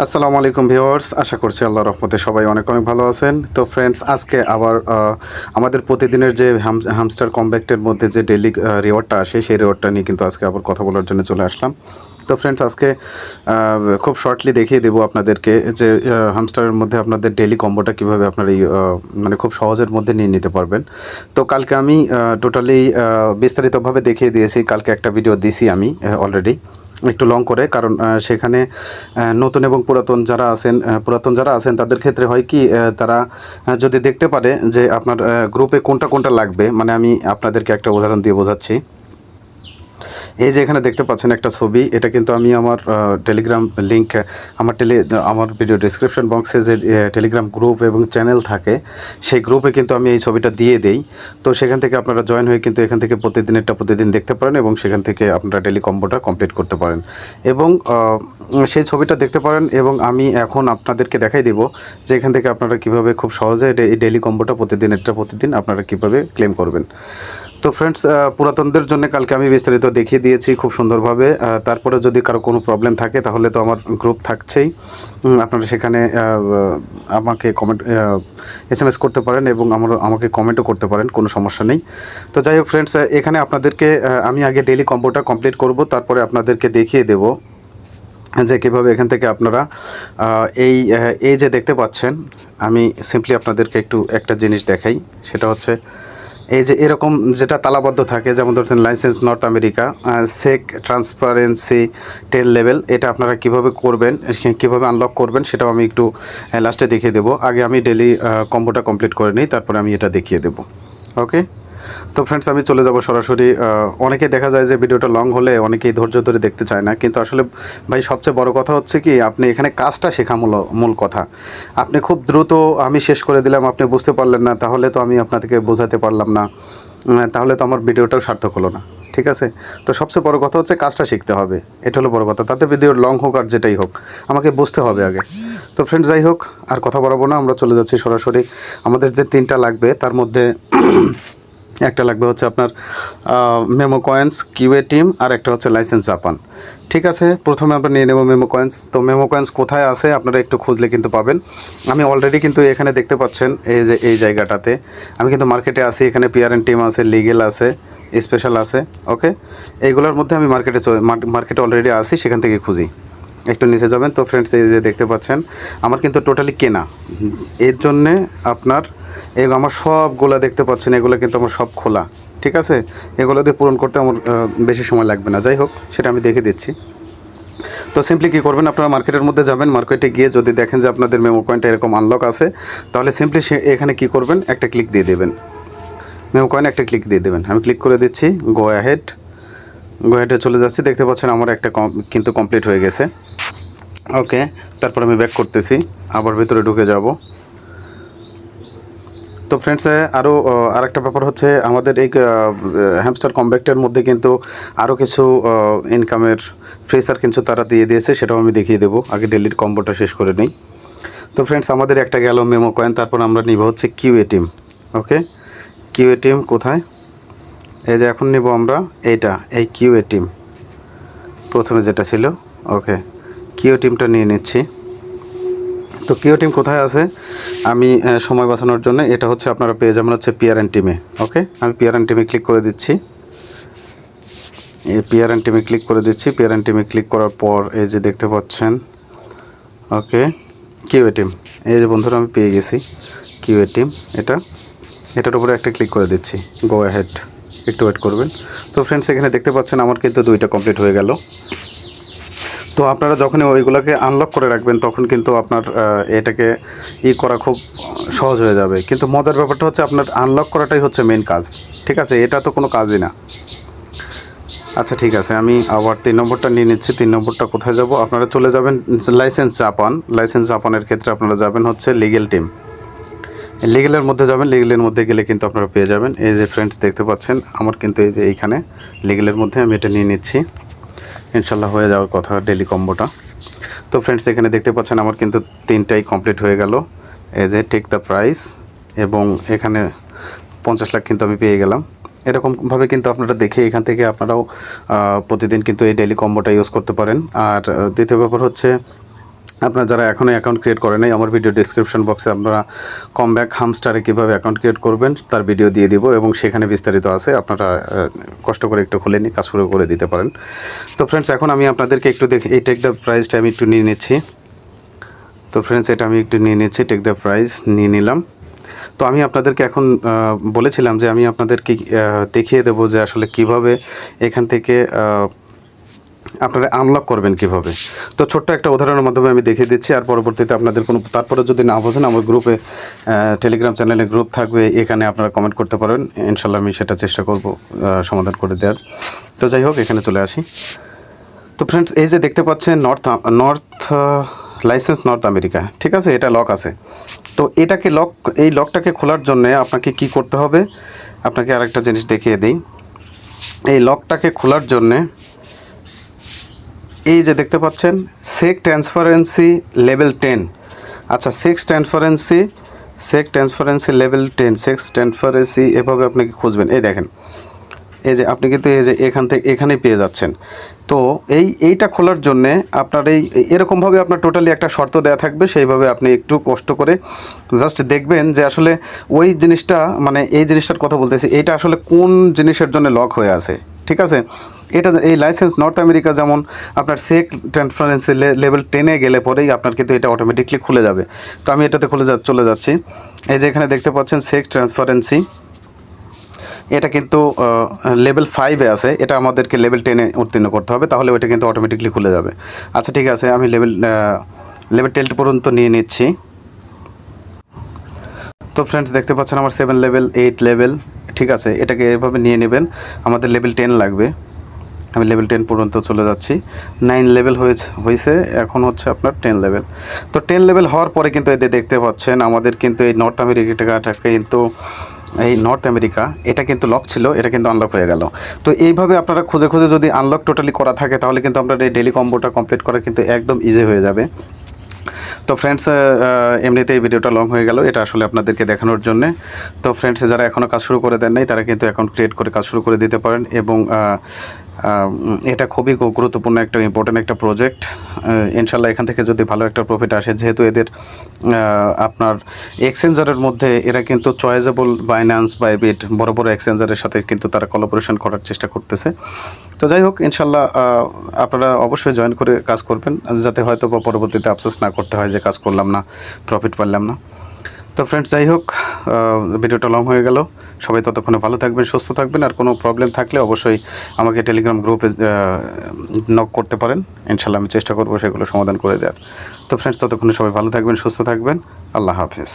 আসসালামু আলাইকুম ভিউয়ার্স, আশা করছি আল্লাহর রহমতে সবাই অনেক অনেক ভালো আছেন। তো ফ্রেন্ডস, আজকে আবার আমাদের প্রতিদিনের যে হামস্টার কমব্যাক্টের মধ্যে যে ডেইলি রিওয়ার্ডটা আসে, সেই রিওয়ার্ডটা নিয়ে কিন্তু আজকে আবার কথা বলার জন্য চলে আসলাম। তো ফ্রেন্ডস, আজকে খুব শর্টলি দেখিয়ে দেবো আপনাদেরকে যে হামস্টারের মধ্যে আপনাদের ডেইলি কম্বোটা কীভাবে আপনারা মানে খুব সহজের মধ্যে নিয়ে নিতে পারবেন। তো কালকে আমি টোটালি বিস্তারিতভাবে দেখিয়ে দিয়েছি। কালকে একটা ভিডিও দিছি আমি অলরেডি, একটু লং করে, কারণ সেখানে নতুন এবং পুরাতন যারা আছেন তাদের ক্ষেত্রে হয় কি, তারা যদি দেখতে পারে যে আপনার গ্রুপে কোনটা কোনটা লাগবে। মানে আমি আপনাদেরকে একটা উদাহরণ দিয়ে বোঝাচ্ছি। এই যে এখানে দেখতে পাচ্ছেন একটা ছবি, এটা কিন্তু আমি আমার টেলিগ্রাম লিঙ্ক, আমার ভিডিও ডিসক্রিপশন বক্সে যে টেলিগ্রাম গ্রুপ এবং চ্যানেল থাকে, সেই গ্রুপে কিন্তু আমি এই ছবিটা দিয়ে দেই। তো সেখান থেকে আপনারা জয়েন হয়ে কিন্তু এখান থেকে প্রতিদিন দেখতে পারেন এবং সেখান থেকে আপনারা ডেলি কম্বোটা কমপ্লিট করতে পারেন এবং সেই ছবিটা দেখতে পারেন। এবং আমি এখন আপনাদেরকে দেখাই দিব যে এখান থেকে আপনারা কীভাবে খুব সহজে এই ডেলি কম্বোটা প্রতিদিন আপনারা কীভাবে ক্লেম করবেন। তো ফ্রেন্ডস, পুরাতনদের জন্য কালকে আমি বিস্তারিত দেখিয়ে দিয়েছি খুব সুন্দরভাবে। তারপরে যদি কারো কোনো প্রবলেম থাকে তাহলে তো আমার গ্রুপ থাকছেই, আপনারা সেখানে আমাকে SMS করতে পারেন এবং আমাকে কমেন্টও করতে পারেন, কোনো সমস্যা নেই। তো যাই হোক ফ্রেন্ডস, এখানে আপনাদেরকে আমি আগে ডেইলি কম্বোটা কমপ্লিট করব, তারপরে আপনাদেরকে দেখিয়ে দেব যে কীভাবে এখান থেকে আপনারা এই যে দেখতে পাচ্ছেন। আমি সিম্পলি আপনাদেরকে একটা জিনিস দেখাই, সেটা হচ্ছে এই যে এরকম যেটা তালাবদ্ধ থাকে, যেমন ধরছেন লাইসেন্স নর্থ আমেরিকা, সেক ট্রান্সপারেন্সি 10 লেভেল, এটা আপনারা কিভাবে করবেন, কিভাবে আনলক করবেন সেটাও আমি একটু লাস্টে দেখিয়ে দেবো। আগে আমি ডেলি কম্বোটা কমপ্লিট করে নিই, তারপরে আমি এটা দেখিয়ে দেবো। ওকে, তো ফ্রেন্ডস, আমি চলে যাব সরাসরি। অনেকে দেখা যায় যে ভিডিওটা লং হলে অনেকেই ধৈর্য ধরে দেখতে চায় না, কিন্তু আসলে ভাই সবচেয়ে বড় কথা হচ্ছে কি, আপনি এখানে কাজটা শেখা মূল কথা। আপনি খুব দ্রুত আমি শেষ করে দিলাম, আপনি বুঝতে পারলেন না, তাহলে তো আমি আপনাদেরকে বোঝাতে পারলাম না, তাহলে তো আমার ভিডিওটাও সার্থক হলো না। ঠিক আছে, তো সবচেয়ে বড় কথা হচ্ছে কাজটা শিখতে হবে, এটা হলো বড় কথা। তাতে ভিডিও লং হোক আর যেটাই হোক, আমাকে বুঝতে হবে আগে। তো ফ্রেন্ডস, যাই হোক, আর কথা বাড়াবো না, আমরা চলে যাচ্ছি সরাসরি। আমাদের যে 3টা লাগবে তার মধ্যে একটা লাগবে হচ্ছে আপনার মেমো কয়েন্স কিউএ টিম, আর একটা হচ্ছে লাইসেন্স জাপান। ঠিক আছে, প্রথমে আমরা নিয়ে নেব মেমো কয়েন্স। তো মেমো কয়েন্স কোথায় আছে আপনারা একটু খুঁজলে কিন্তু পাবেন। আমি অলরেডি কিন্তু এখানে দেখতে পাচ্ছেন এই জায়গাটাতে আমি কিন্তু মার্কেটে আছি। এখানে পিআরএন টিম আছে, লিগেল আছে, স্পেশাল আছে। ওকে, এইগুলোর মধ্যে আমি মার্কেটে অলরেডি আসি, সেখান থেকে খুঁজি। একটু নিচে যাবেন। তো ফ্রেন্ডস, এই যে দেখতে পাচ্ছেন আমার কিন্তু টোটালি কেনা, এর জন্যে আপনার আমার সবগুলো দেখতে পাচ্ছেন, এগুলো কিন্তু আমার সব খোলা। ঠিক আছে, এগুলো দিয়ে পূরণ করতে আমার বেশি সময় লাগবে না। যাই হোক, সেটা আমি দেখে দিচ্ছি। তো সিম্পলি কী করবেন, আপনারা মার্কেটের মধ্যে যাবেন। মার্কেটে গিয়ে যদি দেখেন যে আপনাদের মেমো কয়েনটা এরকম আনলক আছে, তাহলে সিম্পলি এখানে কী করবেন, একটা ক্লিক দিয়ে দেবেন। মেমো কয়েন একটা ক্লিক দিয়ে দেবেন। আমি ক্লিক করে দিচ্ছি, গো অ্যাহেডে চলে যাচ্ছি। দেখতে পাচ্ছেন আমার একটা কিন্তু কমপ্লিট হয়ে গেছে। ওকে, তারপর আমি ব্যাক করতেছি, আবার ভিতরে ঢুকে যাব। তো ফ্রেন্ডস, আরেকটা ব্যাপার হচ্ছে, আমাদের এই হ্যামস্টার কমব্যাক্টের মধ্যে কিন্তু আরও কিছু ইনকামের ফিচার কিন্তু তারা দিয়ে দিয়েছে, সেটাও আমি দেখিয়ে দেবো। আগে ডেলির কম্বোটা শেষ করে নিই। তো ফ্রেন্ডস, আমাদের একটা গেল মেমো কয়েন, তারপর আমরা নিব হচ্ছে কিউএ টিম। ওকে, কিউএ টিম কোথায়, এই যে এখন নিব আমরা এই কিউএ টিম, প্রথমে যেটা ছিল। ওকে, কিউএ টিমটা নিয়ে নিচ্ছি। তো কিউ টিম কোথায় আছে, আমি সময় বাঁচানোর জন্য এটা হচ্ছে আপনারা পেয়ে যাবেন হচ্ছে পিআরএন টিমে। ওকে, আমি পিআরএন টিমে ক্লিক করে দিচ্ছি। পিআরএন টিমে ক্লিক করার পর এই যে দেখতে পাচ্ছেন, ওকে, কিউএ টিম, এই যে বন্ধুরা আমি পেয়ে গেছি কিউএ টিম। এটার উপরে একটা ক্লিক করে দিচ্ছি, গো অ্যাহেড। একটু ওয়েট করবেন। তো ফ্রেন্ডস, এখানে দেখতে পাচ্ছেন আমার কিন্তু 2টা কমপ্লিট হয়ে গেল। তো আপনারা যখনই ওইগুলোকে আনলক করে রাখবেন, তখন কিন্তু আপনার এটাকে করা খুব সহজ হয়ে যাবে। কিন্তু মজার ব্যাপারটা হচ্ছে আপনার আনলক করাটাই হচ্ছে মেন কাজ। ঠিক আছে, এটা তো কোনো কাজই না। আচ্ছা, ঠিক আছে, আমি আবার 3 নম্বরটা নিয়ে নিচ্ছি। 3 নম্বরটা কোথায় যাব, আপনারা চলে যাবেন লাইসেন্স জাপানের ক্ষেত্রে আপনারা যাবেন হচ্ছে লিগেল টিম। লিগেলের মধ্যে যাবেন। লিগেলের মধ্যে গেলে কিন্তু আপনারা পেয়ে যাবেন, এই যে ফ্রেন্ডস দেখতে পাচ্ছেন আমার কিন্তু এই যে এইখানে লিগেলের মধ্যে আমি এটা নিয়ে নিচ্ছি। ইনশাল্লাহ হয়ে যাওয়ার কথা ডেলি কম্বোটা। তো ফ্রেন্ডস, এখানে দেখতে পাচ্ছেন আমার কিন্তু 3টাই কমপ্লিট হয়ে গেল। এই যে টেক দ্য প্রাইস, এবং এখানে 50 লাখ কিন্তু আমি পেয়ে গেলাম। এরকমভাবে কিন্তু আপনারা দেখে এখান থেকে আপনারাও প্রতিদিন কিন্তু এই ডেলি কম্বোটা ইউজ করতে পারেন। আর দ্বিতীয় ব্যাপার হচ্ছে, আপনারা যারা এখনও অ্যাকাউন্ট ক্রিয়েট করেন নাই, আমার ভিডিও ডিসক্রিপশন বক্সে আপনারা কমব্যাক হামস্টারে কীভাবে অ্যাকাউন্ট ক্রিয়েট করবেন তার ভিডিও দিয়ে দিব, এবং সেখানে বিস্তারিত আছে, আপনারা কষ্ট করে একটু খুলে নিয়ে কাজ শুরু করে দিতে পারেন। তো ফ্রেন্ডস, এখন আমি আপনাদেরকে একটু দেখি এই টেক দ্য প্রাইসটা আমি একটু নিয়ে নিচ্ছি। তো ফ্রেন্ডস, এটা আমি একটু নিয়ে নিচ্ছি, টেক দ্য প্রাইস নিয়ে নিলাম। তো আমি আপনাদেরকে এখন বলেছিলাম যে আমি আপনাদেরকে দেখিয়ে দেবো যে আসলে কিভাবে এখান থেকে আপনারা আনলক করবেন কিভাবে। তো ছোট্ট একটা উদাহরণের মাধ্যমে আমি দেখিয়ে দিচ্ছি, আর পরবর্তীতে আপনাদের কোনো তারপরে যদি না বোঝেন আমার গ্রুপে টেলিগ্রাম চ্যানেলে গ্রুপ থাকবে, এখানে আপনারা কমেন্ট করতে পারেন, ইনশাল্লাহ আমি সেটা চেষ্টা করব সমাধান করে দেওয়ার। তো যাই হোক, এখানে চলে আসি। তো ফ্রেন্ডস, এই যে দেখতে পাচ্ছেন নর্থ লাইসেন্স নর্থ আমেরিকা, ঠিক আছে, এটা লক আছে। তো এটাকে এই লকটাকে খোলার জন্য আপনাকে কি করতে হবে, আপনাকে আরেকটা জিনিস দেখিয়ে দিই। এই লকটাকে খোলার জন্যে এই যে দেখতে পাচ্ছেন সেক ট্রান্সপারেন্সি লেভেল 10। আচ্ছা, সেক ট্রান্সপারেন্সি লেভেল 10, সেক্স ট্রান্সপারেন্সি, এভাবে আপনি কি খুঁজবেন, এই দেখেন, এই যে আপনি কিন্তু এই যে এখান থেকে এখানেই পেয়ে যাচ্ছেন। তো এইটা খোলার জন্যে আপনার এরকমভাবে আপনার টোটালি একটা শর্ত দেওয়া থাকবে, সেইভাবে আপনি একটু কষ্ট করে জাস্ট দেখবেন যে আসলে ওই জিনিসটা, মানে এই জিনিসটার কথা বলতেছি, এইটা আসলে কোন জিনিসের জন্য লক হয়ে আছে, ঠিক আছে। এটা এই লাইসেন্স নর্থ আমেরিকা যেমন আপনার সেক ট্রান্সপারেন্সি লেভেল 10-এ গেলে পরেই আপনার কিন্তু এটা অটোমেটিকলি খুলে যাবে। তো আমি এটাতে চলে যাচ্ছি। এই যে এখানে দেখতে পাচ্ছেন সেক ট্রান্সপারেন্সি, এটা কিন্তু লেভেল 5-এ আছে, এটা আমাদেরকে লেভেল 10-এ উত্তীর্ণ করতে হবে, তাহলে ওইটা কিন্তু অটোমেটিকলি খুলে যাবে। আচ্ছা ঠিক আছে, আমি লেভেল 10 পর্যন্ত নিয়ে নিচ্ছি। তো ফ্রেন্ডস, দেখতে পাচ্ছেন আমার 7 লেভেল, 8 লেভেল, ঠিক আছে, এটাকে এভাবে নিয়ে নেবেন। আমাদের লেভেল 10 লাগবে, আমি লেভেল 10 পর্যন্ত চলে যাচ্ছি। 9 লেভেল হয়েছে, এখন হচ্ছে আপনার 10 লেভেল। তো 10 লেভেল হওয়ার পরে কিন্তু এদের দেখতে পাচ্ছেন আমাদের কিন্তু এই নর্থ আমেরিকাটা কিন্তু এটা কিন্তু লক ছিল, এটা কিন্তু আনলক হয়ে গেল। তো এইভাবে আপনারা খুঁজে খুঁজে যদি আনলক টোটালি করা থাকে, তাহলে কিন্তু আপনার এই ডেলি কম্বোটা কমপ্লিট করা কিন্তু একদম ইজি হয়ে যাবে। তো ফ্রেন্ডস, এমনিতে এই ভিডিওটা লং হয়ে গেল, এটা আসলে আপনাদেরকে দেখানোর জন্যে। তো ফ্রেন্ডস, যারা এখনও কাজ শুরু করে দেন নাই, তারা কিন্তু অ্যাকাউন্ট ক্রিয়েট করে কাজ শুরু করে দিতে পারেন, এবং এটা খুবই গুরুত্বপূর্ণ একটা ইম্পর্টেন্ট একটা প্রজেক্ট। ইনশাল্লাহ এখান থেকে যদি ভালো একটা প্রফিট আসে, যেহেতু এদের আপনার এক্সচেঞ্জারের মধ্যে এরা কিন্তু চয়েজেবল, বাইন্যান্স, বাইবিট, বড় বড় এক্সচেঞ্জারের সাথে কিন্তু তারা কোলাবোরেশন করার চেষ্টা করতেছে। তো যাই হোক, ইনশাল্লাহ আপনারা অবশ্যই জয়েন করে কাজ করবেন, যাতে হয়তো বা পরবর্তীতে আফসোস না করতে হয় যে কাজ করলাম না, প্রফিট পারলাম না। তো ফ্রেন্ডস, যাই হোক, ভিডিওটা লং হয়ে গেল। সবাই ততক্ষণে ভালো থাকবেন, সুস্থ থাকবেন, আর কোনো প্রবলেম থাকলে অবশ্যই আমাকে টেলিগ্রাম গ্রুপে নক করতে পারেন, ইনশাল্লাহ আমি চেষ্টা করবো সেগুলো সমাধান করে দেওয়ার। তো ফ্রেন্ডস, ততক্ষণে সবাই ভালো থাকবেন, সুস্থ থাকবেন, আল্লাহ হাফেজ।